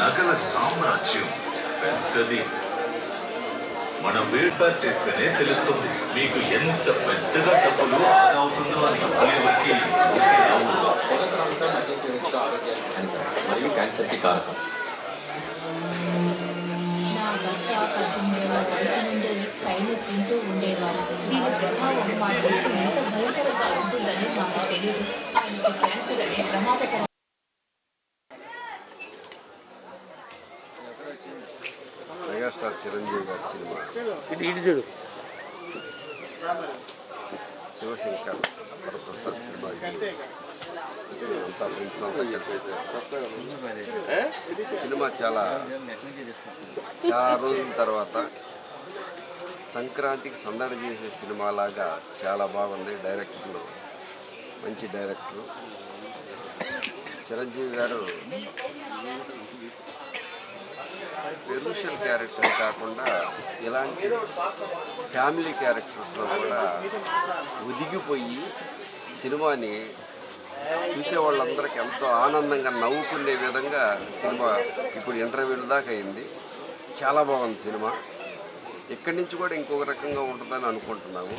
నగల సామ్రాజ్యం పెద్దది. మనం వేర్పాటు చేస్తేనే తెలుస్తుంది మీకు ఎంత పెద్దగా డబ్బులు ఆదా అవుతుందో అని. మరియు క్యాన్సర్కి కారకం. నా భర్త 18 వయసు నుండి కైని తింటూ ఉండేవారు. దీని ప్రభావం మా జీవితం ఎంత భయంకరంగా ఉంటుందని మాకు తెలియదు. ఆయనకి క్యాన్సర్ అనే ప్రమాదకరం. మెగాస్టార్ చిరంజీవి గారి సినిమా శివశంకర్ వరప్రసాద్ సినిమా అంతా సినిమా చాలా రోజుల తర్వాత సంక్రాంతికి సందడి చేసే సినిమాలాగా చాలా బాగుంది. డైరెక్టర్లు మంచి డైరెక్టరు చిరంజీవి గారు. పెర్మిషన్ క్యారెక్టర్ కాకుండా ఇలాంటి ఫ్యామిలీ క్యారెక్టర్స్లో కూడా ఒదిగిపోయి సినిమాని చూసే వాళ్ళందరికీ ఎంతో ఆనందంగా నవ్వుకునే విధంగా సినిమా ఇప్పుడు ఇంటర్వ్యూల దాకా అయింది. చాలా బాగుంది సినిమా. ఇక్కడి నుంచి కూడా ఇంకొక రకంగా ఉంటుందని అనుకుంటున్నాము.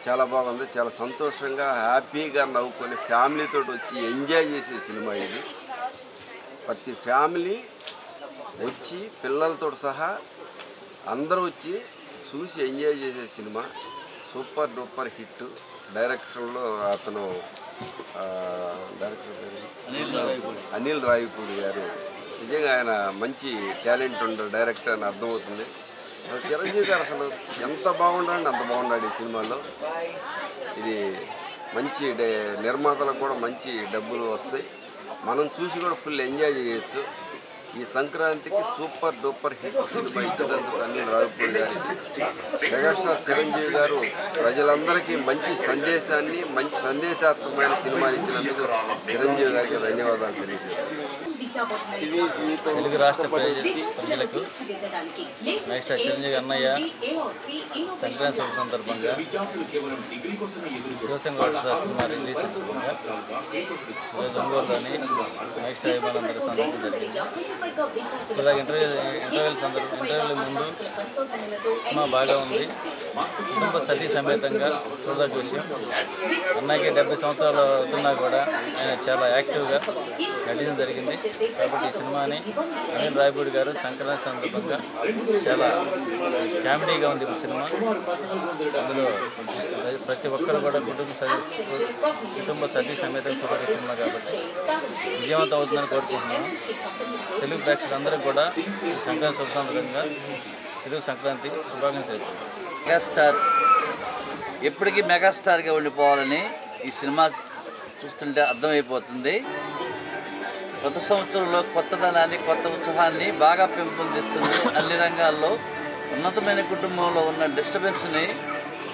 చాలా బాగుంది. చాలా సంతోషంగా హ్యాపీగా నవ్వుకొని ఫ్యామిలీతో వచ్చి ఎంజాయ్ చేసే సినిమా ఇది. ప్రతి ఫ్యామిలీ వచ్చి పిల్లలతో సహా అందరూ వచ్చి చూసి ఎంజాయ్ చేసే సినిమా. Super duper hit. డైరెక్టర్లో అతను డైరెక్టర్ అనిల్ రావిపూడి గారు నిజంగా ఆయన మంచి టాలెంట్ ఉన్న డైరెక్టర్ అని అర్థమవుతుంది. చిరంజీవి గారు అసలు ఎంత బాగుండాలంటే అంత బాగున్నాడు ఈ సినిమాలో. ఇది మంచి నిర్మాతలకు కూడా మంచి డబ్బులు వస్తాయి. మనం చూసి కూడా ఫుల్ ఎంజాయ్ చేయొచ్చు. ఈ సంక్రాంతికి సూపర్ డూపర్ హిట్ సినిమా ఇచ్చినందుకు అనిల్ రావిపూడి గారు, మెగాస్టార్ చిరంజీవి గారు ప్రజలందరికీ మంచి సందేశాన్ని, మంచి సందేశాత్మకమైన సినిమా ఇచ్చినందుకు చిరంజీవి గారికి ధన్యవాదాలు తెలియజేస్తున్నాను. తెలుగు రాష్ట్ర ప్రజలకు మెగాస్టార్ చిరంజీవి అన్నయ్య సంక్రాంతి సందర్భంగా శివశంకర్ సినిమా రిలీజ్ సందర్భంగా ఒంగోలులోని మెగాస్టార్ అభిమానులందరూ సందర్భం జరిగింది. ఇలాగ ఇంటర్వ్యూల ముందు సినిమా బాగా ఉంది. కుటుంబ సతీ సమేతంగా చూడదగ్గ విషయం. అన్నయ్యకి 70 సంవత్సరాలు అవుతున్నా కూడా ఆయన చాలా యాక్టివ్గా నటించడం జరిగింది. కాబట్టి ఈ సినిమాని అనిల్ రావిపూడి గారు సంక్రాంతి సందర్భంగా చాలా కామెడీగా ఉంది ఈ సినిమా. అందులో ప్రతి ఒక్కరు కూడా కుటుంబ సతీ సమేతంగా చూడదగ్గ సినిమా కాబట్టి విజయవంతం అవుతుందని కోరుకుంటున్నాను. తెలుగు ప్రేక్షకులందరూ కూడా ఈ సంక్రాంతి సందర్భంగా తెలుగు సంక్రాంతి శుభాకాంక్షలు. మెగాస్టార్ ఎప్పటికీ మెగాస్టార్గా ఉండిపోవాలని ఈ సినిమా చూస్తుంటే అర్థమైపోతుంది. కొత్త సంవత్సరంలో కొత్తదనాన్ని, కొత్త ఉత్సాహాన్ని బాగా పెంపొందిస్తుంది. అన్ని రంగాల్లో ఉన్నతమైన కుటుంబంలో ఉన్న డిస్టర్బెన్స్ని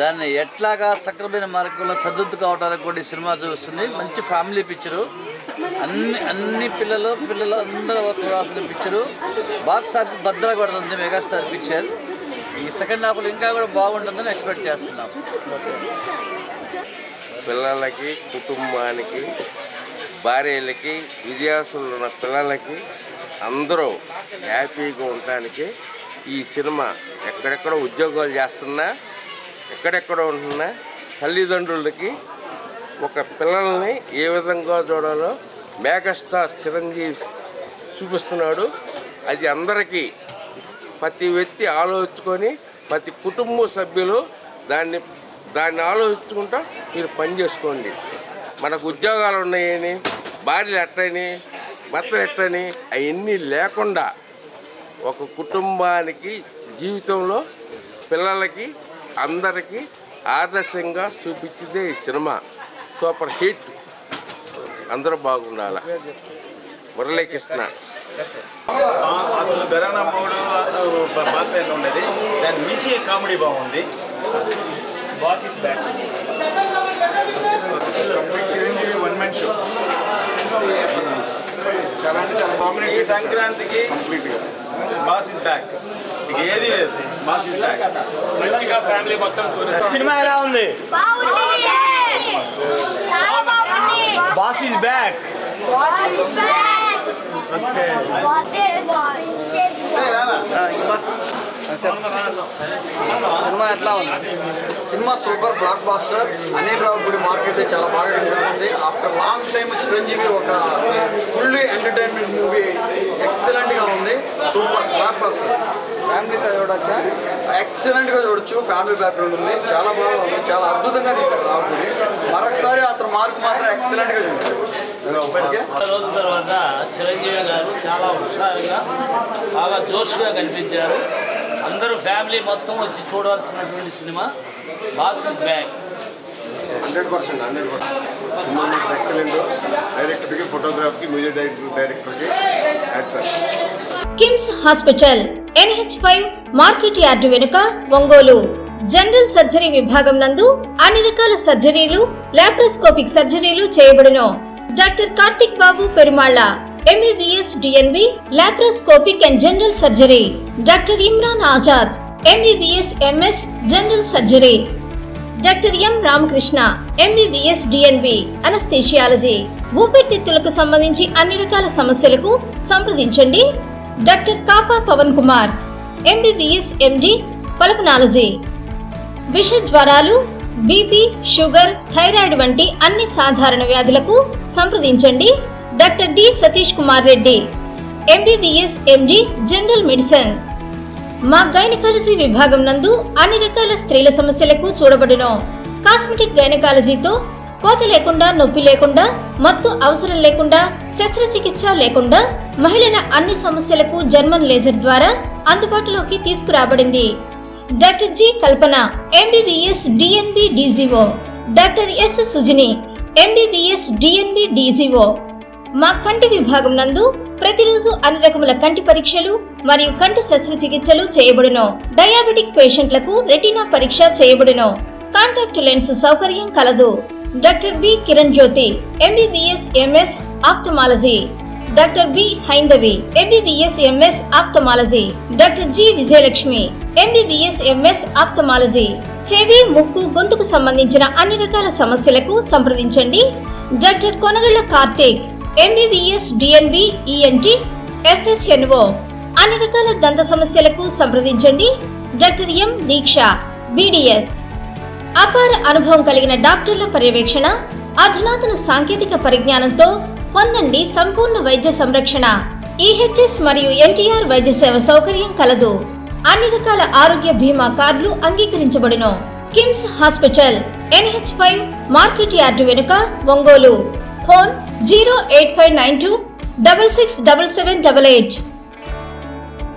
దాన్ని ఎట్లాగా సక్రమైన మార్గంలో సర్దుద్దు కావడానికి కూడా ఈ సినిమా చూస్తుంది. మంచి ఫ్యామిలీ పిక్చరు. అన్ని పిల్లలు అందరూ రాసిన పిక్చరు. బాక్స్ ఆఫీస్ భద్ర కొడుతుంది మెగాస్టార్ పిక్చర్. ఈ సెకండ్ హాఫ్లో ఇంకా కూడా బాగుంటుందని ఎక్స్పెక్ట్ చేస్తున్నాం. పిల్లలకి, కుటుంబానికి, భార్యలకి, విద్యార్థులు ఉన్న పిల్లలకి అందరూ హ్యాపీగా ఉండటానికి ఈ సినిమా ఎక్కడెక్కడో ఉద్యోగాలు చేస్తున్నా, ఎక్కడెక్కడో ఉంటున్నా తల్లిదండ్రులకి ఒక పిల్లల్ని ఏ విధంగా చూడాలో మెగాస్టార్ చిరంజీవి చూపిస్తున్నాడు. అది అందరికీ ప్రతి వ్యక్తి ఆలోచించుకొని ప్రతి కుటుంబ సభ్యులు దాన్ని ఆలోచించుకుంటా మీరు పని చేసుకోండి. మనకు ఉద్యోగాలు ఉన్నాయని, భార్యలు ఎట్టని, భర్తలు ఎట్టని అవన్నీ లేకుండా ఒక కుటుంబానికి జీవితంలో పిల్లలకి అందరికీ ఆదర్శంగా చూపించిందే ఈ సినిమా. Super hit. అందరూ బాగుండాలి. మురళీకృష్ణ. అసలు బెరానా మూడు బాగా ఉండేది, దాని మించి కామెడీ బాగుంది. చిరంజీవి వన్ మ్యాన్ షో చాలా అంటే చాలా కామెడీ. ఈ సంక్రాంతికి కంప్లీట్గా బాస్ ఇస్ బ్యాక్. ఇక ఏది లేదు, బాస్ ఇస్ బ్యాక్. మంచిగా ఫ్యామిలీ మొత్తం సినిమా ఎలా ఉంది? Boss is back. సినిమా ఎట్లా ఉంది? Cinema super blockbuster. Anil Ravipudi market చాలా బాగా కనిపిస్తుంది. ఆఫ్టర్ లాంగ్ టైమ్ చిరంజీవి ఒక ఫుల్లీ ఎంటర్టైన్మెంట్ మూవీ ఎక్సలెంట్గా ఉంది. Super blockbuster. ఫ్యామిలీతో చూడొచ్చా? ఎక్సలెంట్గా చూడొచ్చు. ఫ్యామిలీ బ్యాక్గ్రౌండ్ ఉంది, చాలా బాగా ఉంది, చాలా అద్భుతంగా తీశాడు రావుపూడి. మరొకసారి అతను మార్క్ మాత్రం ఎక్సలెంట్గా చూపించాడు. రోజుల తర్వాత చిరంజీవి గారు చాలా హుషారుగా బాగా జోష్గా కనిపించారు. అందరూ ఫ్యామిలీ మొత్తం వచ్చి చూడవలసినటువంటి సినిమా బాస్ ఇస్ బ్యాక్. 100% సినిమా ఎక్సలెంట్. డైరెక్టర్కి, ఫోటోగ్రాఫర్కి, మ్యూజిక్ డైరెక్టర్కి actor. KIMS hospital NH5 market yard వెనుక, ఒంగోలు. జనరల్ సర్జరీ విభాగం నందు అన్ని రకాల సర్జరీలు, లాప్రోస్కోపిక్ సర్జరీలు చేయబడును. Doctor Karthik Babu Perumalla MBBS DNB laparoscopic and general surgery. Doctor Imran Azad MBBS MS general surgery. Doctor M Ramakrishna MBBS DNB anaesthesiology. ఊపిరితిత్తులకు సంబంధించి అన్ని రకాల సమస్యలకు సంప్రదించండి. Doctor Kapa Pavan Kumar MBBS MD pulmonology. విష జ్వరాలు, బీపీ, షుగర్, థైరాయిడ్ వంటి అన్ని సాధారణ వ్యాధులకు సంప్రదించండి. Doctor D Satish Kumar Reddy MBBS MD general medicine. మా గైనకాలజీ విభాగం నందు అన్ని రకాల స్త్రీల సమస్యలకు చూడబడును. కాస్మెటిక్ గైనకాలజీతో కోత లేకుండా, నొప్పి లేకుండా, మత్తు అవసరం లేకుండా, శస్త్రచికిత్స లేకుండా మహిళల అన్ని సమస్యలకు జర్మన్ లేజర్ ద్వారా అందుబాటులోకి తీసుకురాబడింది. డాక్టర్ జి కల్పన MBBS DNB DGO. Doctor yes Sujini MBBS DNB DGO. మా కంటి విభాగం నందు ప్రతిరోజు అన్ని రకముల కంటి పరీక్షలు మరియు కంటి శస్త్రచికిత్సలు చేయబడును. డయాబెటిక్ పేషెంట్లకు రెటీనా పరీక్ష చేయబడును. కాంటాక్ట్ లెన్స్ సౌకర్యం కలదు. Doctor B Kiran Jyoti MBBS MS ophthalmology. Doctor B Haindavi MBBS MS ophthalmology. Doctor G Vijayalakshmi MBBS MS ophthalmology. చెవి, ముక్కు, గొంతుకు సంబంధించిన అన్ని రకాల సమస్యలకు సంప్రదించండి. Doctor Konagalla Karthik MBBS DNB ENT FHNO. అన్ని రకాల దంత సమస్యలకు సంప్రదించండి. Doctor M Deeksha BDS. అపార అనుభవం కలిగిన డాక్టర్ల పర్యవేక్షణ, అధునాతన సాంకేతిక పరిజ్ఞానంతో పొందండి సంపూర్ణ వైద్య సంరక్షణ. EHS మరియు NTR వైద్య సేవ సౌకర్యం కలదు. అన్ని రకాల ఆరోగ్య బీమా కార్డులు అంగీకరించబడును. KIMS hospital NH5 market yard వెనుక, ఒంగోలు. ఫోన్ 08592 667788.